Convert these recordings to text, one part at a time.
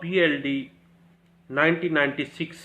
PLD 1996,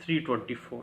324।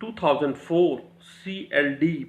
2004 CLD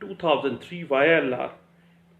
2003 YLR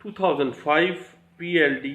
2005 PLD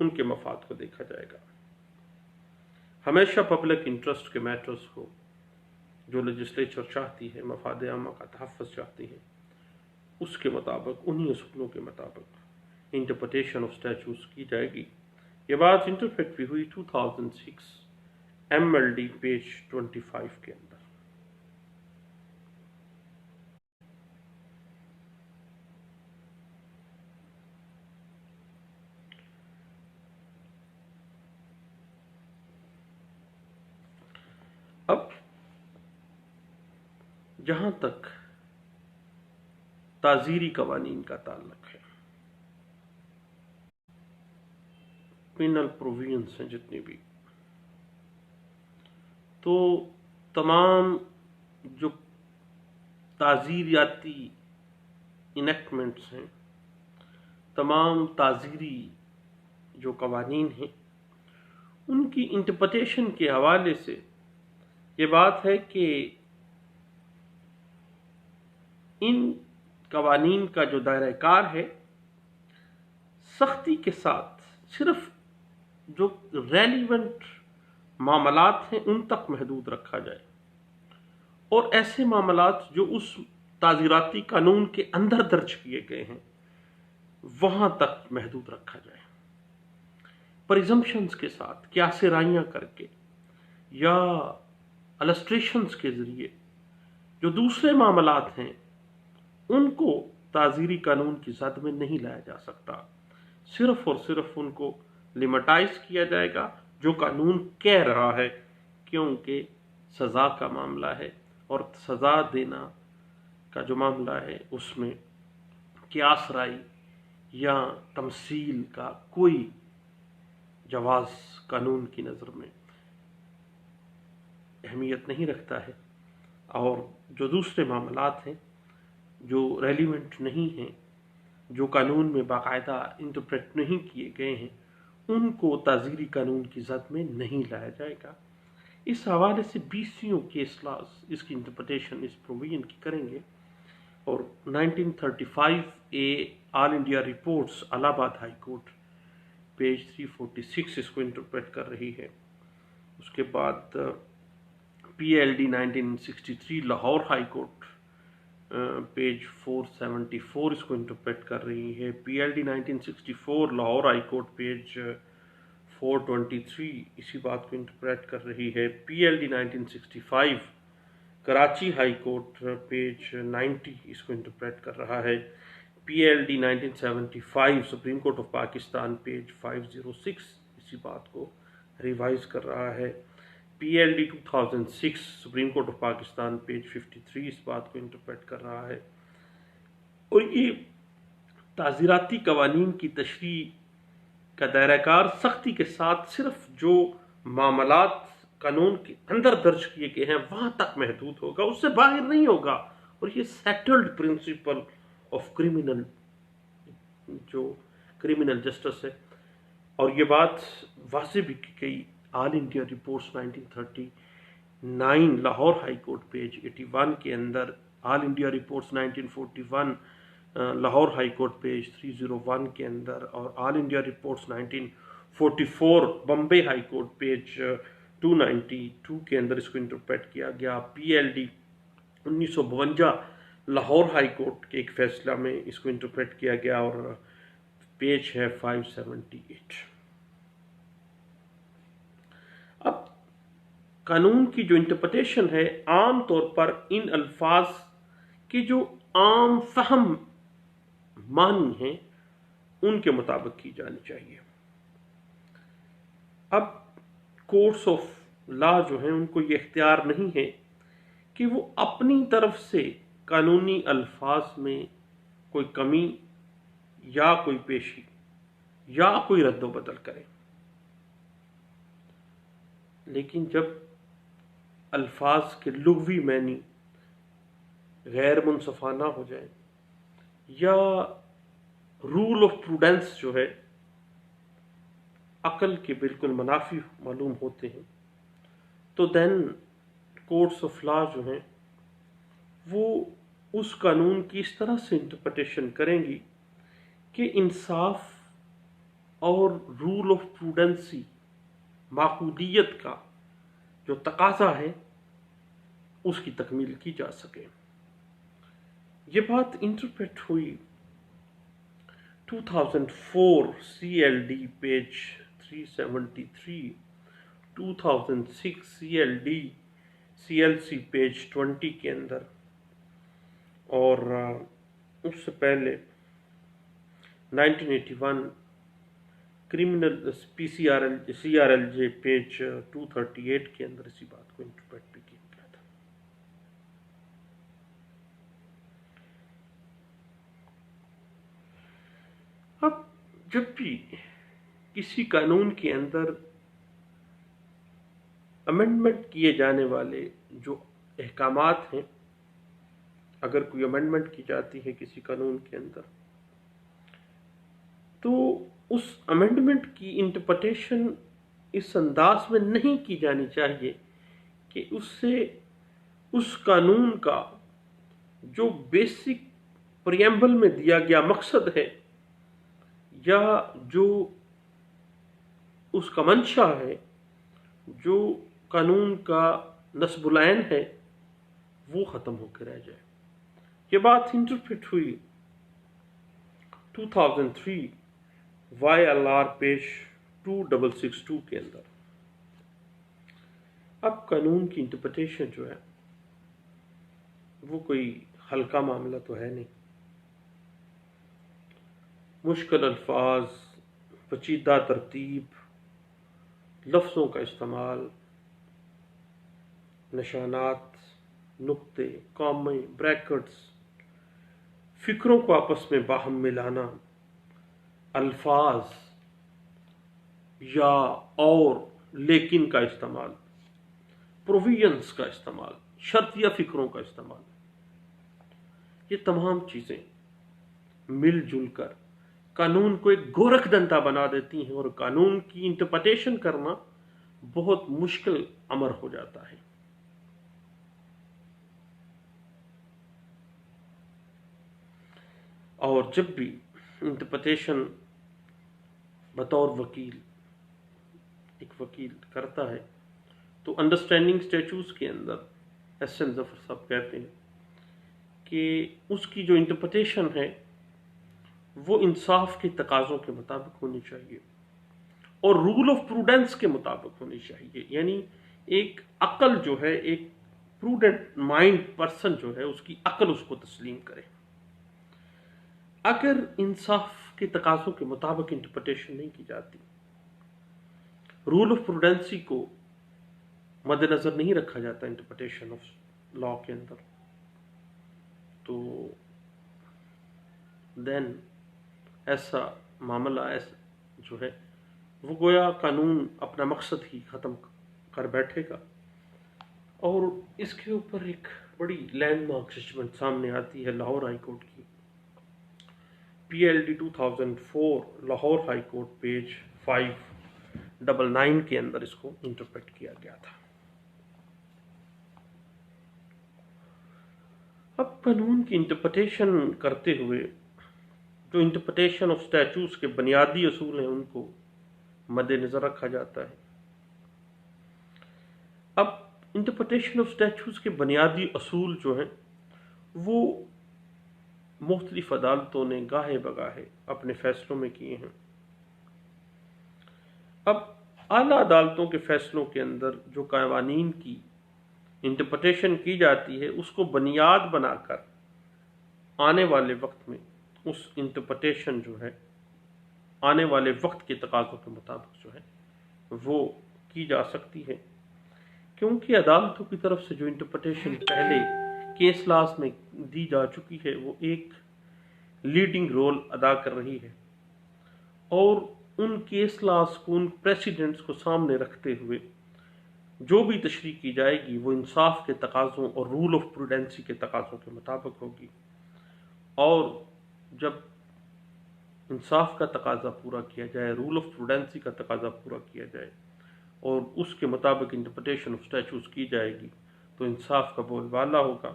ان کے مفاد کو دیکھا جائے گا۔ ہمیشہ پبلک انٹرسٹ کے میٹرز کو جو لیجسلیچر چاہتی ہے، مفاد عامہ کا تحفظ چاہتی ہے، اس کے مطابق، انہی اصولوں کے مطابق انٹرپریٹیشن آف اسٹیچوز کی جائے گی۔ یہ بات انٹرپریٹ بھی ہوئی 2006 MLD پیج 25 کے اندر۔ اب جہاں تک تعزیری قوانین کا تعلق ہے، پینل پروویژنس ہیں جتنی بھی، تو تمام جو تعزیراتی انیکٹمنٹس ہیں، تمام تعزیری جو قوانین ہیں، ان کی انٹرپریٹیشن کے حوالے سے یہ بات ہے کہ ان قوانین کا جو دائرہ کار ہے، سختی کے ساتھ صرف جو ریلیونٹ معاملات ہیں ان تک محدود رکھا جائے، اور ایسے معاملات جو اس تعزیراتی قانون کے اندر درج کیے گئے ہیں وہاں تک محدود رکھا جائے، پریزمپشنز کے ساتھ، قیاس رائیاں کر کے یا السٹریشنز کے ذریعے جو دوسرے معاملات ہیں ان کو تعزیری قانون کی زد میں نہیں لایا جا سکتا، صرف اور صرف ان کو لیمٹائز کیا جائے گا جو قانون کہہ رہا ہے، کیونکہ سزا کا معاملہ ہے، اور سزا دینا کا جو معاملہ ہے اس میں قیاس رائی یا تمثیل کا کوئی جواز قانون کی نظر میں اہمیت نہیں رکھتا ہے، اور جو دوسرے معاملات ہیں جو ریلیونٹ نہیں ہیں، جو قانون میں باقاعدہ انٹرپریٹ نہیں کیے گئے ہیں، ان کو تعزیری قانون کی زد میں نہیں لایا جائے گا۔ اس حوالے سے 20 کیس لاز اس کی انٹرپریٹیشن اس پروویژن کی کریں گے، اور 1935 آل انڈیا رپورٹس الہ آباد ہائی کورٹ پیج 346 اس کو انٹرپریٹ کر رہی ہے۔ اس کے بعد PLD 1963 Lahore high court page 474 اس کو انٹرپریٹ کر رہی ہے۔ PLD 1964 Lahore high court page 423 اسی بات کو انٹرپریٹ کر رہی ہے۔ PLD 1965 Karachi high court page 90 اس کو انٹرپریٹ کر رہا ہے۔ PLD 1975 supreme court of Pakistan page 506 اسی بات کو ریوائز کر رہا ہے۔ PLD 2006 supreme court of Pakistan page 53 اس بات کو انٹرپریٹ کر رہا ہے۔ اور یہ تعزیراتی قوانین کی تشریح کا دائرہ کار سختی کے ساتھ صرف جو معاملات قانون کے اندر درج کیے گئے ہیں وہاں تک محدود ہوگا، اس سے باہر نہیں ہوگا، اور یہ settled principle of criminal justice ہے۔ اور یہ بات واضح بھی کی گئی all India reports 1939 Lahore high court page 81 کے اندر، all India reports 1941 Lahore high court page 301 کے اندر، اور all India reports 1944 Bombay high court page 292 کے اندر اس کو انٹرپریٹ کیا گیا۔ PLD 1952 لاہور ہائی کورٹ کے ایک فیصلہ میں اس کو انٹرپریٹ کیا گیا، اور پیج ہے 578۔ اب قانون کی جو انٹرپریٹیشن ہے عام طور پر ان الفاظ کے جو عام فہم معنی ہیں ان کے مطابق کی جانی چاہیے۔ اب کورٹس آف لا جو ہیں ان کو یہ اختیار نہیں ہے کہ وہ اپنی طرف سے قانونی الفاظ میں کوئی کمی یا کوئی پیشی یا کوئی رد و بدل کرے، لیکن جب الفاظ کے لغوی معنی غیر منصفانہ ہو جائے یا رول آف پروڈنس جو ہے عقل کے بالکل منافی معلوم ہوتے ہیں، تو دین کورٹس آف لا جو ہیں وہ اس قانون کی اس طرح سے انٹرپریٹیشن کریں گی کہ انصاف اور رول آف پروڈنسی، معقودیت کا جو تقاضا ہے اس کی تکمیل کی جا سکے۔ یہ بات انٹرپریٹ ہوئی 2004 CLD پیج 373، 2006 CLC پیج 20 کے اندر، اور اس سے پہلے 1981 کرمنل CRLJ پیج 238 کے اندر اسی بات کو انٹرپریٹ بھی کیا گیا تھا۔ اب جب بھی کسی قانون کے اندر امینڈمنٹ کیے جانے والے جو احکامات ہیں، اگر کوئی امینڈمنٹ کی جاتی ہے کسی قانون کے اندر، تو اس امینڈمنٹ کی انٹرپریٹیشن اس انداز میں نہیں کی جانی چاہیے کہ اس سے اس قانون کا جو بیسک پریمبل میں دیا گیا مقصد ہے یا جو اس کا منشا ہے، جو قانون کا نصب العین ہے، وہ ختم ہو کے رہ جائے۔ یہ بات انٹرپریٹ ہوئی 2003 YLR پیج 2662 کے اندر۔ اب قانون کی انٹرپریٹیشن جو ہے وہ کوئی ہلکا معاملہ تو ہے نہیں۔ مشکل الفاظ، پیچیدہ ترتیب، لفظوں کا استعمال، نشانات، نقطے، کامے، بریکٹس، فکروں کو آپس میں باہم ملانا، الفاظ یا اور لیکن کا استعمال، پروویژنز کا استعمال، شرطیہ فکروں کا استعمال، یہ تمام چیزیں مل جل کر قانون کو ایک گورکھ دنتا بنا دیتی ہیں، اور قانون کی انٹرپریٹیشن کرنا بہت مشکل امر ہو جاتا ہے۔ اور جب بھی انٹرپریٹیشن بطور وکیل ایک وکیل کرتا ہے تو انڈرسٹینڈنگ اسٹیچوز کے اندر SN ظفر صاحب کہتے ہیں کہ اس کی جو انٹرپریٹیشن ہے وہ انصاف کے تقاضوں کے مطابق ہونی چاہیے اور رول آف پروڈنس کے مطابق ہونی چاہیے، یعنی ایک عقل جو ہے، ایک پروڈنٹ مائنڈ پرسن جو ہے، اس کی عقل اس کو تسلیم کرے۔ اگر انصاف کے تقاضوں کے مطابق انٹرپریٹیشن نہیں کی جاتی، رول آف پروڈنسی کو مد نظر نہیں رکھا جاتا انٹرپریٹیشن آف لا کے اندر، تو دین ایسا معاملہ جو ہے وہ گویا قانون اپنا مقصد ہی ختم کر بیٹھے گا۔ اور اس کے اوپر ایک بڑی لینڈ مارک ججمنٹ سامنے آتی ہے لاہور ہائی کورٹ کی، PLD 2004 Lahore high court page 599 کے اندر اس کو انٹرپریٹ کیا گیا تھا۔ اب قانون کی انٹرپریٹیشن کرتے ہوئے جو انٹرپریٹیشن آف اسٹیچوز کے بنیادی اصول ہیں ان کو مد نظر رکھا جاتا ہے۔ اب انٹرپریٹیشن آف اسٹیچوز کے بنیادی اصول جو ہیں وہ مختلف عدالتوں نے گاہے بگاہے اپنے فیصلوں میں کیے ہیں۔ اب اعلیٰ عدالتوں کے فیصلوں کے اندر جو قوانین کی انٹرپریٹیشن کی جاتی ہے اس کو بنیاد بنا کر آنے والے وقت میں اس انٹرپریٹیشن جو ہے آنے والے وقت کے تقاضوں کے مطابق جو ہے وہ کی جا سکتی ہے، کیونکہ عدالتوں کی طرف سے جو انٹرپریٹیشن پہلے کیس لاز میں دی جا چکی ہے وہ ایک لیڈنگ رول ادا کر رہی ہے، اور ان کیس لاز کو، ان پریسیڈنٹس کو سامنے رکھتے ہوئے جو بھی تشریح کی جائے گی وہ انصاف کے تقاضوں اور رول آف پروڈنسی کے تقاضوں کے مطابق ہوگی، اور جب انصاف کا تقاضا پورا کیا جائے، رول آف پروڈنسی کا تقاضا پورا کیا جائے اور اس کے مطابق انٹرپریٹیشن آف اسٹیچوز کی جائے گی تو انصاف کا بول بالا ہوگا۔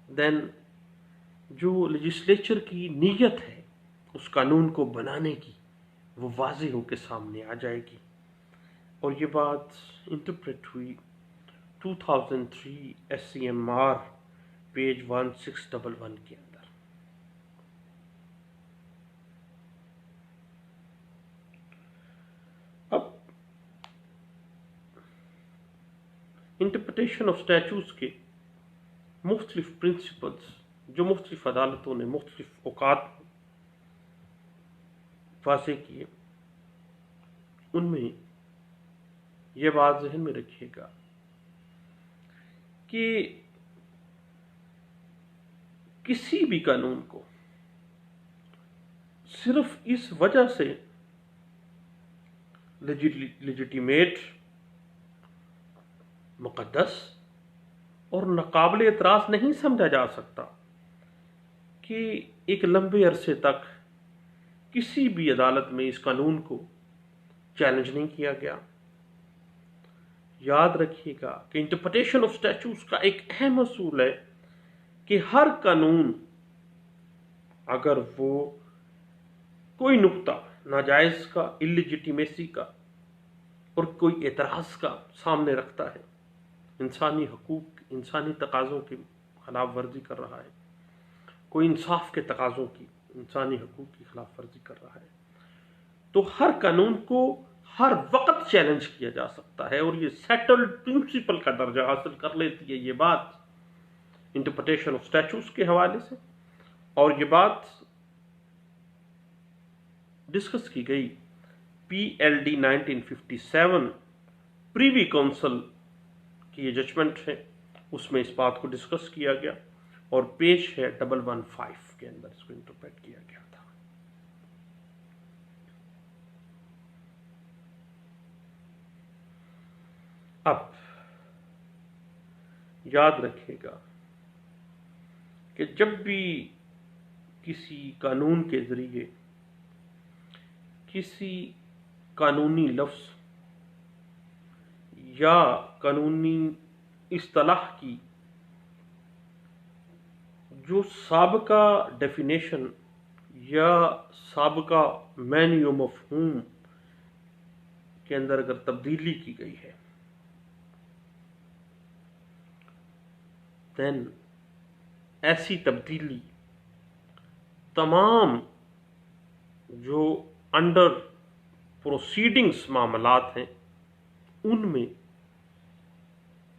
دین جو لیجسلیچر کی نیت ہے اس قانون کو بنانے کی وہ واضح ہو کے سامنے آ جائے گی. اور یہ بات انٹرپریٹ ہوئی 2003 SCMR پیج 1611 کے اندر. اب انٹرپریٹیشن آف اسٹیچوز کے مختلف پرنسپلز جو مختلف عدالتوں نے مختلف اوقات میں واضح کیے، ان میں یہ بات ذہن میں رکھیے گا کہ کسی بھی قانون کو صرف اس وجہ سے لیجیٹیمیٹ، مقدس اور ناقابل اعتراض نہیں سمجھا جا سکتا کہ ایک لمبے عرصے تک کسی بھی عدالت میں اس قانون کو چیلنج نہیں کیا گیا. یاد رکھیے گا کہ انٹرپریٹیشن آف اسٹیچوز کا ایک اہم اصول ہے کہ ہر قانون اگر وہ کوئی نقطہ ناجائز کا، اللیجیٹیمیسی کا اور کوئی اعتراض کا سامنے رکھتا ہے، انسانی حقوق، انسانی تقاضوں کی خلاف ورزی کر رہا ہے، کوئی انصاف کے تقاضوں کی، انسانی حقوق کی خلاف ورزی کر رہا ہے، تو ہر قانون کو ہر وقت چیلنج کیا جا سکتا ہے. اور یہ سیٹلڈ پرنسپل کا درجہ حاصل کر لیتی ہے یہ بات انٹرپریٹیشن آف اسٹیچوز کے حوالے سے. اور یہ بات ڈسکس کی گئی PLD 1957 پریوی کونسل کی یہ ججمنٹ ہے، اس میں اس بات کو ڈسکس کیا گیا اور پیج ہے 115 کے اندر اس کو انٹرپریٹ کیا گیا تھا. اب یاد رکھے گا کہ جب بھی کسی قانون کے ذریعے کسی قانونی لفظ یا قانونی اصطلاح کی جو سابقہ ڈیفینیشن یا سابقہ معنی و مفہوم کے اندر اگر تبدیلی کی گئی ہے، دین ایسی تبدیلی تمام جو انڈر پروسیڈنگز معاملات ہیں ان میں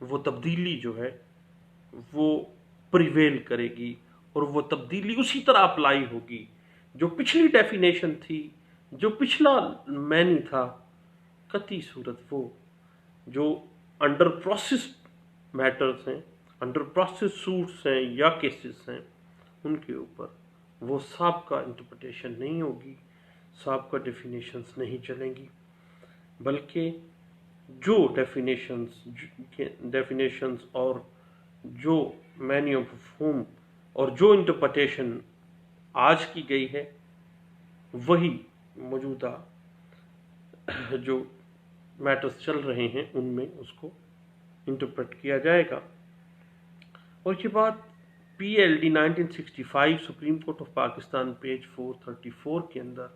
وہ تبدیلی جو ہے وہ پریویل کرے گی، اور وہ تبدیلی اسی طرح اپلائی ہوگی جو پچھلی ڈیفینیشن تھی، جو پچھلا معنی تھا. قطعی صورت وہ جو انڈر پروسیس میٹرز ہیں، انڈر پروسیس سوٹس ہیں یا کیسز ہیں، ان کے اوپر وہ سابقہ انٹرپریٹیشن نہیں ہوگی، سابقہ ڈیفینیشنز نہیں چلیں گی، بلکہ جو ڈیفینیشنز اور جو معنی و مفہوم اور جو انٹرپریٹیشن آج کی گئی ہے وہی موجودہ جو میٹرز چل رہے ہیں ان میں اس کو انٹرپریٹ کیا جائے گا. اور یہ بات PLD 1965 supreme court of Pakistan page 434 کے اندر،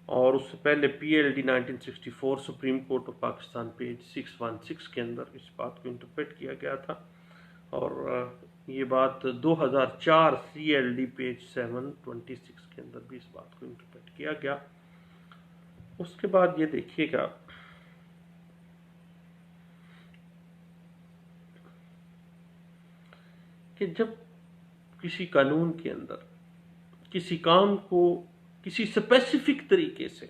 اور اس سے پہلے PLD 1964 supreme court of Pakistan page 616 کے اندر اس بات کو انٹرپریٹ کیا گیا تھا. اور یہ بات 2004 CLD پیج 726 کے اندر بھی اس بات کو انٹرپریٹ کیا گیا. اس کے بعد یہ دیکھیے گا کہ جب کسی قانون کے اندر کسی کام کو کسی اسپیسیفک طریقے سے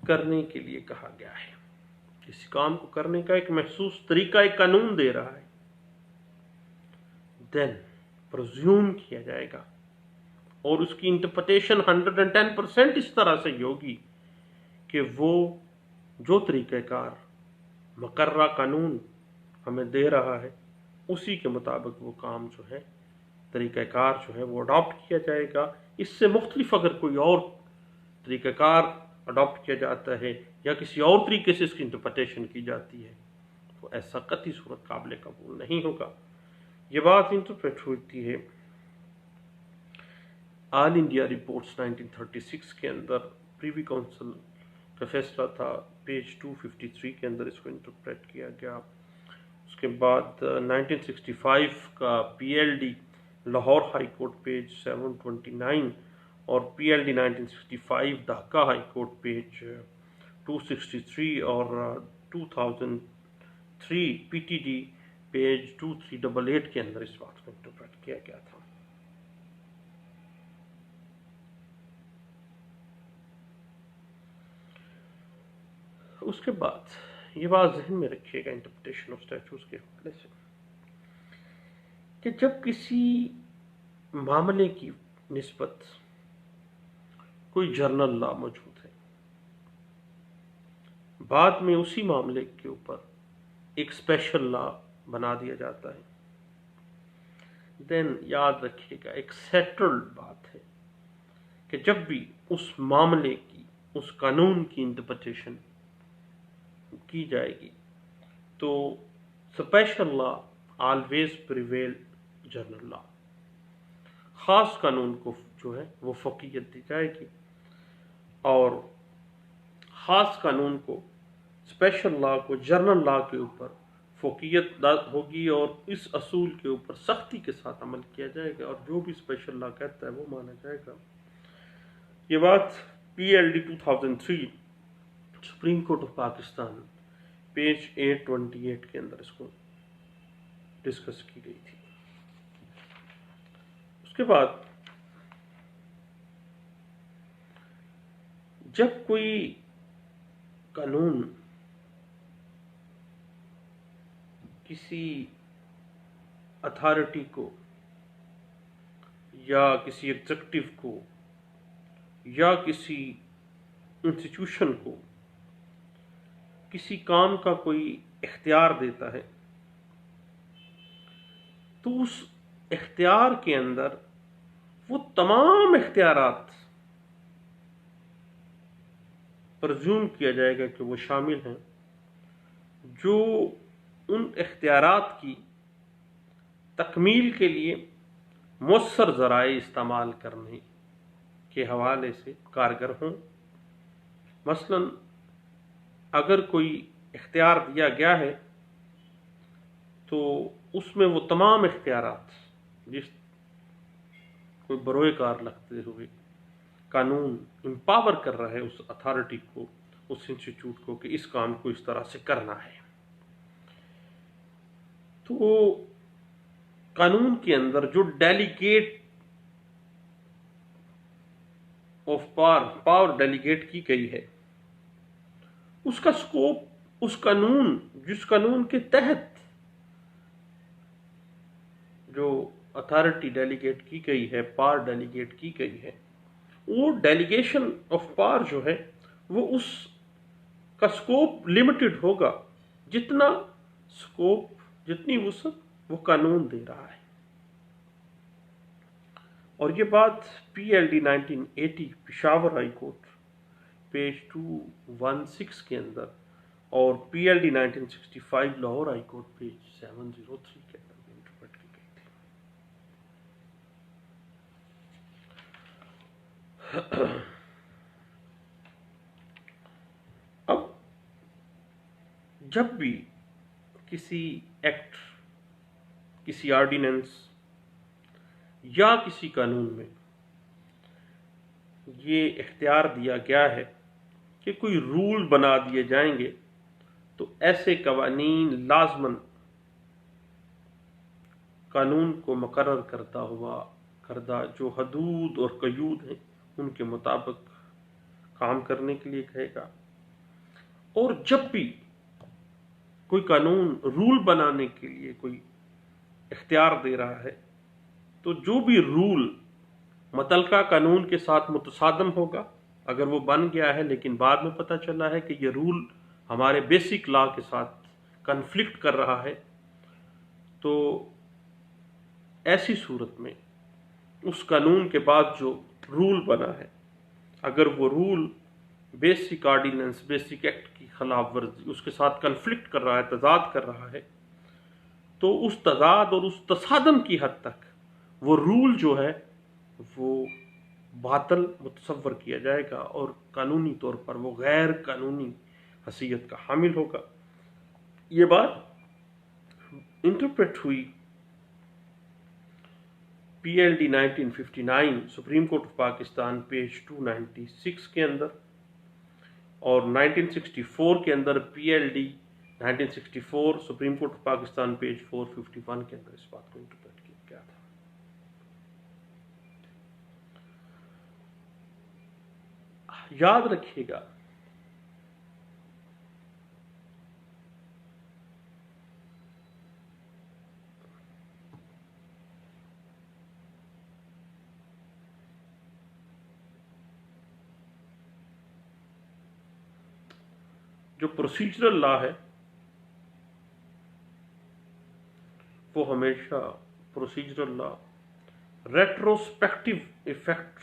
کرنے کے لیے کہا گیا ہے، کسی کام کو کرنے کا ایک محسوس طریقہ ایک قانون دے رہا ہے، دین پرزیوم کیا جائے گا اور اس کی انٹرپریٹیشن 110% اس طرح سے ہوگی کہ وہ جو طریقہ کار مقررہ قانون ہمیں دے رہا ہے اسی کے مطابق وہ کام جو ہے، طریقہ کار جو ہے وہ اڈاپٹ کیا جائے گا. اس سے مختلف اگر کوئی اور طریقہ کار اڈاپٹ کیا جاتا ہے یا کسی اور طریقے سے اس کی انٹرپریٹیشن کی جاتی ہے تو ایسا قطعی صورت قابل قبول نہیں ہوگا. یہ بات انٹرپریٹ ہوتی ہے آل انڈیا رپورٹس 1936 کے اندر پریوی کونسل کا فیصلہ تھا، پیج 253 کے اندر اس کو انٹرپریٹ کیا گیا۔ اس کے بعد 1965 کا پی L D Lahore high court page 729 اور P L D 1965 Dhaka high court page 263 اور 2003 پی ٹی ڈی پیج 2388 کے اندر اس بات کو انٹرپریٹ کیا گیا تھا۔ اس کے بعد یہ بات ذہن میں رکھیے گا انٹرپریٹیشن آف اسٹیچوز کے حوالے سے کہ جب کسی معاملے کی نسبت کوئی جرنل لا موجود ہے، بعد میں اسی معاملے کے اوپر ایک اسپیشل لا بنا دیا جاتا ہے، دین یاد رکھیے گا ایک سیٹلڈ بات ہے کہ جب بھی اس معاملے کی، اس قانون کی انٹرپریٹیشن کی جائے گی تو special law always prevail general law, خاص قانون کو جو ہے وہ فوقیت دی جائے گی اور خاص قانون کو، اسپیشل لا کو جنرل لا کے اوپر فوقیت ہوگی اور اس اصول کے اوپر سختی کے ساتھ عمل کیا جائے گا اور جو بھی اسپیشل لا کہتا ہے وہ مانا جائے گا۔ یہ بات پی L D 2003 supreme court of Pakistan page 828 کے اندر اس کو ڈسکس کی گئی تھی۔ اس کے بعد جب کوئی قانون کسی اتھارٹی کو یا کسی ایگزیکٹو کو یا کسی انسٹیٹیوشن کو کسی کام کا کوئی اختیار دیتا ہے تو اس اختیار کے اندر وہ تمام اختیارات پرزیوم کیا جائے گا کہ وہ شامل ہیں جو ان اختیارات کی تکمیل کے لیے مؤثر ذرائع استعمال کرنے کے حوالے سے کارگر ہوں۔ مثلا اگر کوئی اختیار دیا گیا ہے تو اس میں وہ تمام اختیارات جس کوئی بروئے کار لگتے ہوئے قانون امپاور کر رہا ہے اس اتھارٹی کو، اس انسٹیٹیوٹ کو کہ اس کام کو اس طرح سے کرنا ہے، تو قانون کے اندر جو ڈیلیگیٹ آف پاور ڈیلیگیٹ کی گئی ہے اس کا سکوپ، اس قانون، جس قانون کے تحت جو اتھارٹی ڈیلیگیٹ کی گئی ہے، پاور ڈیلیگیٹ کی گئی ہے، وہ ڈیلیگیشن آف پاور جو ہے وہ اس کا سکوپ لمیٹڈ ہوگا، جتنا سکوپ، جتنی وسعت وہ قانون دے رہا ہے۔ اور یہ بات پی L D 1980 Peshawar high court page 216 کے اندر اور P L D 1965 Lahore high court page 703 کے اندر بھی انٹرپریٹ کی گئی تھی۔ اب جب بھی کسی ایکٹ، کسی آرڈیننس یا کسی قانون میں یہ اختیار دیا گیا ہے کہ کوئی رول بنا دیے جائیں گے تو ایسے قوانین لازماً قانون کو مقرر کردہ جو حدود اور قیود ہیں ان کے مطابق کام کرنے کے لیے کہے گا۔ اور جب بھی کوئی قانون رول بنانے کے لیے کوئی اختیار دے رہا ہے تو جو بھی رول متعلقہ قانون کے ساتھ متصادم ہوگا، اگر وہ بن گیا ہے لیکن بعد میں پتہ چلا ہے کہ یہ رول ہمارے بیسک لا کے ساتھ کنفلکٹ کر رہا ہے، تو ایسی صورت میں اس قانون کے بعد جو رول بنا ہے، اگر وہ rule basic ordinance, basic act کی خلاف ورزی، اس کے ساتھ کنفلکٹ کر رہا ہے، تضاد کر رہا ہے، تو اس تضاد اور اس تصادم کی حد تک وہ رول جو ہے وہ باطل متصور کیا جائے گا اور قانونی طور پر وہ غیر قانونی حیثیت کا حامل ہوگا۔ یہ بات انٹرپریٹ ہوئی P L D 1959 supreme court of Pakistan page 296 کے اندر، اور 1964 کے اندر P L D 1964 supreme court of Pakistan page 451 کے اندر اس بات کو انٹرپریٹ کیا گیا تھا۔ یاد رکھیے گا جو پروسیجرل لا ہے وہ ہمیشہ پروسیجرل لا ریٹروسپیکٹو ایفیکٹ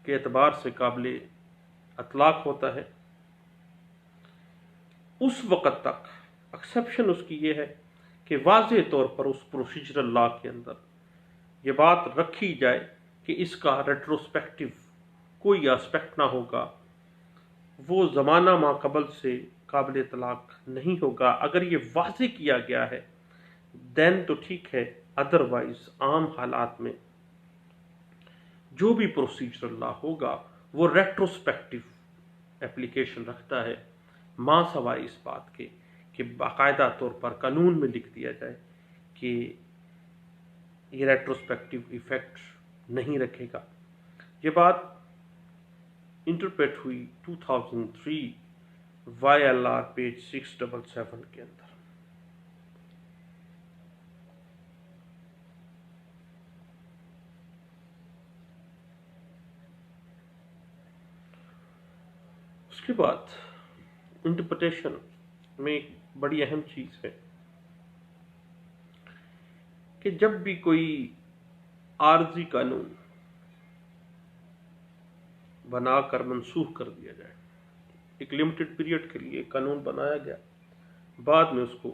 کے اعتبار سے قابل اطلاق ہوتا ہے۔ اس وقت تک ایکسیپشن اس کی یہ ہے کہ واضح طور پر اس پروسیجرل لا کے اندر یہ بات رکھی جائے کہ اس کا ریٹروسپیکٹو کوئی اسپیکٹ نہ ہوگا، وہ زمانہ ما قبل سے قابل اطلاق نہیں ہوگا۔ اگر یہ واضح کیا گیا ہے دین تو ٹھیک ہے، ادروائز عام حالات میں جو بھی پروسیجرل لا ہوگا وہ ریٹروسپیکٹو اپلیکیشن رکھتا ہے، ماں سوائے اس بات کے کہ باقاعدہ طور پر قانون میں لکھ دیا جائے کہ یہ ریٹروسپیکٹو ایفیکٹ نہیں رکھے گا۔ یہ بات انٹرپریٹ ہوئی 2003 وائی ایل آر پیج 677 کے اندر۔ اس کے بعد انٹرپریٹیشن میں ایک بڑی اہم چیز ہے کہ جب بھی کوئی عارضی قانون بنا کر منسوخ کر دیا جائے، ایک لمیٹڈ پیریڈ کے لیے قانون بنایا گیا، بعد میں اس کو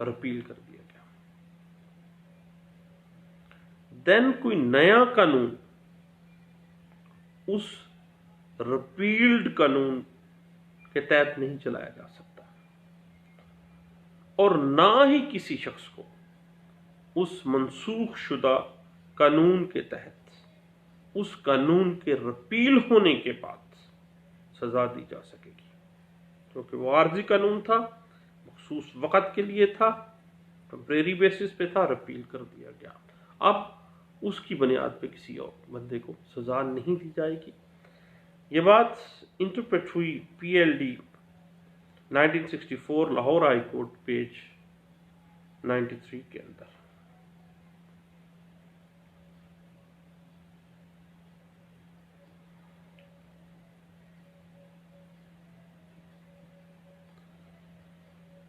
رپیل کر دیا گیا، دین کوئی نیا قانون اس رپیلڈ قانون کے تحت نہیں چلایا جا سکتا، اور نہ ہی کسی شخص کو اس منسوخ شدہ قانون کے تحت اس قانون کے رپیل ہونے کے بعد سزا دی جا سکے گی، کیونکہ وہ عارضی قانون تھا، مخصوص وقت کے لیے تھا، ٹیمپریری بیسس پہ تھا، رپیل کر دیا گیا، اب اس کی بنیاد پہ کسی اور بندے کو سزا نہیں دی جائے گی۔ یہ بات انٹرپریٹ ہوئی P L D 1964 Lahore high court page 93 کے اندر۔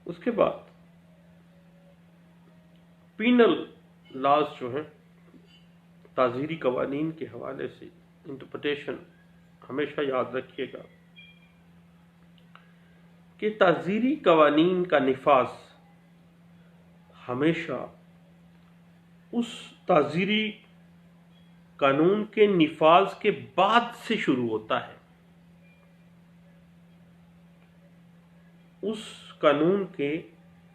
اس کے بعد پینل لاز جو ہیں، تعزیری قوانین کے حوالے سے انٹرپریٹیشن ہمیشہ یاد رکھیے گا کہ تعزیری قوانین کا نفاذ ہمیشہ اس تعزیری قانون کے نفاذ کے بعد سے شروع ہوتا ہے۔ اس قانون کے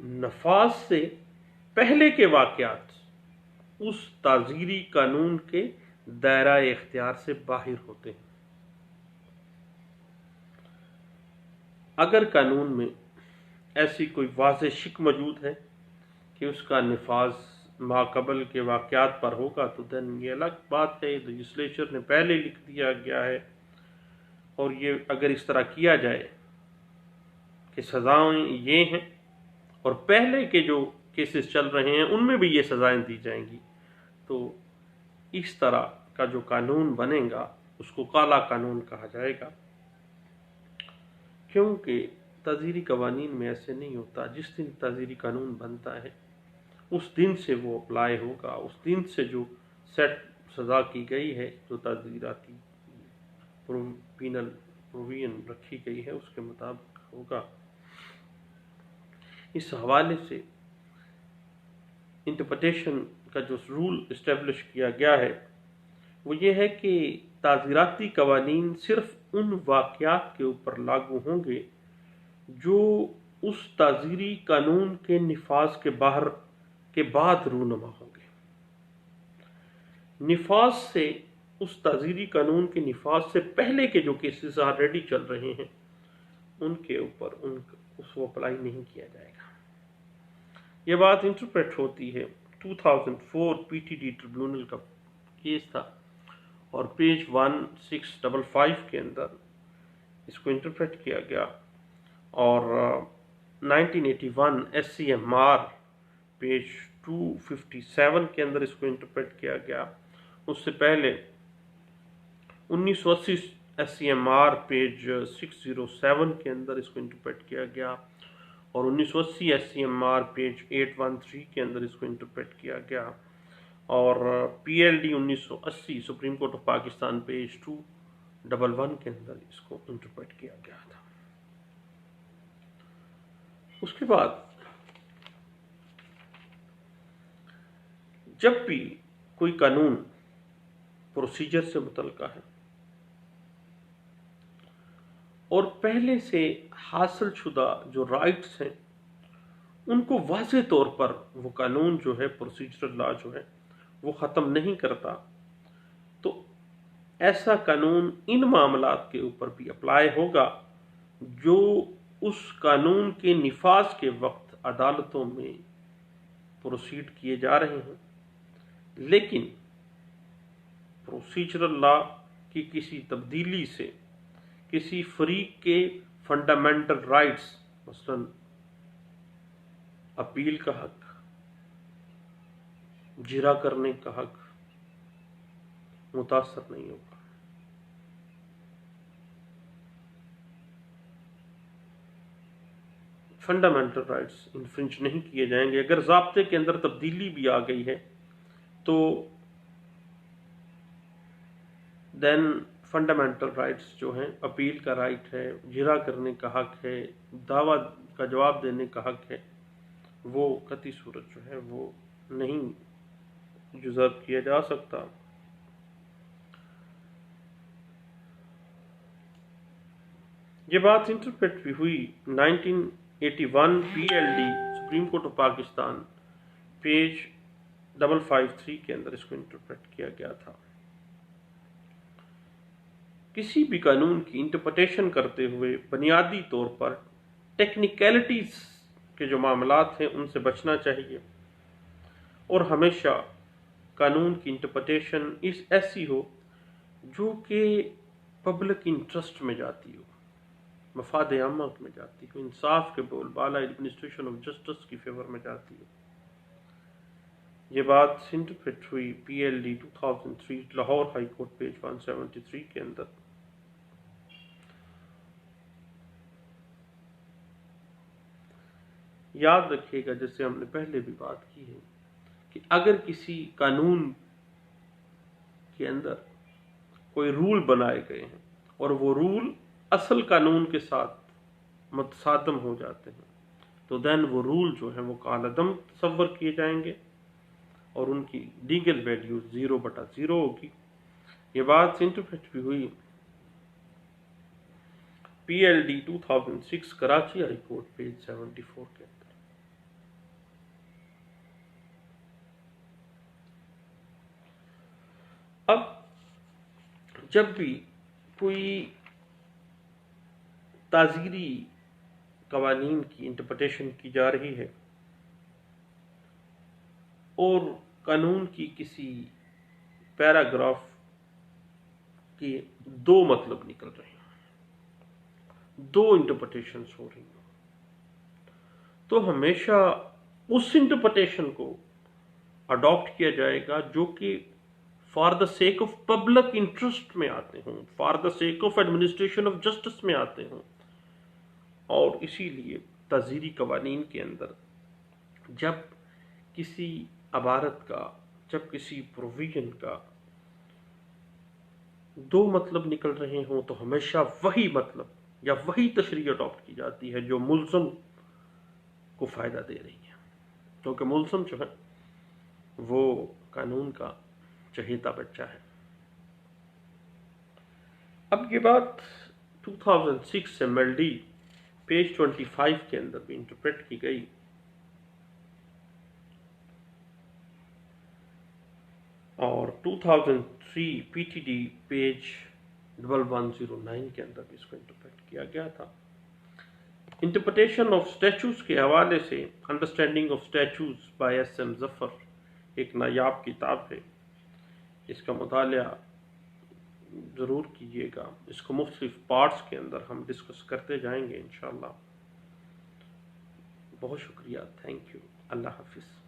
نفاذ سے پہلے کے واقعات اس تعزیری قانون کے دائرہ اختیار سے باہر ہوتے ہیں۔ اگر قانون میں ایسی کوئی واضح شک موجود ہے کہ اس کا نفاذ ماقبل کے واقعات پر ہوگا تو دن یہ الگ بات ہے، لیجسلیچر نے پہلے لکھ دیا گیا ہے، اور یہ اگر اس طرح کیا جائے کہ سزائیں یہ ہیں اور پہلے کے جو کیسز چل رہے ہیں ان میں بھی یہ سزائیں دی جائیں گی، تو اس طرح کا جو قانون بنے گا اس کو کالا قانون کہا جائے گا، کیونکہ تعزیری قوانین میں ایسے نہیں ہوتا۔ جس دن تعزیری قانون بنتا ہے اس دن سے وہ اپلائی ہوگا، اس دن سے جو سیٹ سزا کی گئی ہے، جو تعزیراتی پینل پروویژن رکھی گئی ہے اس کے مطابق ہوگا۔ اس حوالے سے انٹرپریٹیشن کا جو رول اسٹیبلش کیا گیا ہے وہ یہ ہے کہ تعزیراتی قوانین صرف ان واقعات کے اوپر لاگو ہوں گے جو اس تعزیری قانون کے نفاذ کے بعد رونما ہوں گے۔ نفاذ سے اس تعزیری قانون کے نفاذ سے پہلے کے جو کیسز آلریڈی چل رہے ہیں ان کے اوپر اس کو اپلائی نہیں کیا جائے گا۔ یہ بات انٹرپریٹ ہوتی ہے 2004 پی ٹی ڈی ٹریبیونل کا کیس تھا اور پیج 1655 کے اندر اس کو انٹرپریٹ کیا گیا، اور 1981 S C M R page 257 کے اندر اس کو انٹرپریٹ کیا گیا۔ اس سے پہلے 1980 S C M R page 607 کے اندر اس کو انٹرپریٹ کیا گیا، اور 1980 S C M R page 813 کے اندر اس کو انٹرپریٹ کیا گیا، اور P L D 1980 supreme court of Pakistan page 211 کے اندر اس کو انٹرپریٹ کیا گیا تھا۔ اس کے بعد جب بھی کوئی قانون پروسیجر سے متعلقہ ہے اور پہلے سے حاصل شدہ جو رائٹس ہیں ان کو واضح طور پر وہ قانون جو ہے پروسیجرل لا جو ہے وہ ختم نہیں کرتا، تو ایسا قانون ان معاملات کے اوپر بھی اپلائی ہوگا جو اس قانون کے نفاذ کے وقت عدالتوں میں پروسیڈ کیے جا رہے ہیں، لیکن پروسیجرل لا کی کسی تبدیلی سے کسی فریق کے فنڈامنٹل رائٹس مثلا اپیل کا حق، جرا کرنے کا حق متاثر نہیں ہوگا۔ فنڈامنٹل رائٹس انفرنج نہیں کیے جائیں گے۔ اگر ضابطے کے اندر تبدیلی بھی آ گئی ہے تو دین فنڈامنٹل رائٹس جو ہیں، اپیل کا رائٹ ہے، جرا کرنے کا حق ہے، دعویٰ کا جواب دینے کا حق ہے، وہ قطعی صورت جو ہے وہ نہیں جزرب کیا جا سکتا۔ یہ بات انٹرپریٹ بھی ہوئی 1981 پی L D supreme court of Pakistan page 553 کے اندر اس کو انٹرپریٹ کیا گیا تھا۔ کسی بھی قانون کی انٹرپریٹیشن کرتے ہوئے بنیادی طور پر ٹیکنیکلٹیز کے جو معاملات ہیں ان سے بچنا چاہیے، اور ہمیشہ قانون کی انٹرپریٹیشن ایسی ہو جو کہ پبلک انٹرسٹ میں جاتی ہو، مفاد عامہ میں جاتی ہو، انصاف کے بول بالا، ایڈمنسٹریشن آف جسٹس کی فیور میں جاتی ہو۔ یہ بات انٹرپریٹ ہوئی P L D 2003 Lahore high court page 173 کے اندر۔ یاد رکھیے گا، جیسے ہم نے پہلے بھی بات کی ہے، کہ اگر کسی قانون کے اندر کوئی رول بنائے گئے ہیں اور وہ رول اصل قانون کے ساتھ متصادم ہو جاتے ہیں تو دین وہ رول جو ہیں وہ کالعدم تصور کیے جائیں گے اور ان کی لیگل ویلیو 0/0 ہوگی۔ یہ بات انٹرپریٹ بھی ہوئی P L D 2006 Karachi high court page 74 کے اندر۔ اب جب بھی کوئی تعزیری قوانین کی انٹرپریٹیشن کی جا رہی ہے اور قانون کی کسی پیراگراف کے 2 مطلب نکل رہے ہیں، 2 انٹرپریٹیشنز ہو رہی ہیں، تو ہمیشہ اس انٹرپریٹیشن کو اڈاپٹ کیا جائے گا جو کہ for the sake of public interest میں آتے ہوں، for the sake of administration of justice میں آتے ہوں۔ اور اسی لیے تعزیری قوانین کے اندر جب کسی عبارت کا، جب کسی پروویژن کا 2 مطلب نکل رہے ہوں تو ہمیشہ وہی مطلب یا وہی تشریح اڈاپٹ کی جاتی ہے جو ملزم کو فائدہ دے رہی ہے، کیونکہ ملزم جو ہے وہ قانون کا چہیتا بچہ ہے۔ اب یہ بات 2006 سے میلڈی پیج 25 کے اندر بھی انٹرپریٹ کی گئی، اور 2003 پی ٹی ڈی پیج 1109 کے اندر بھی اس کو انٹرپریٹ کیا گیا تھا۔ انٹرپریٹیشن آف اسٹیچوز کے حوالے سے understanding of statutes by S M Zafar ایک نایاب کتاب ہے، اس کا مطالعہ ضرور کیجیے گا۔ اس کو مختلف پارٹس کے اندر ہم ڈسکس کرتے جائیں گے انشاءاللہ۔ بہت شکریہ، تھینک یو، اللہ حافظ۔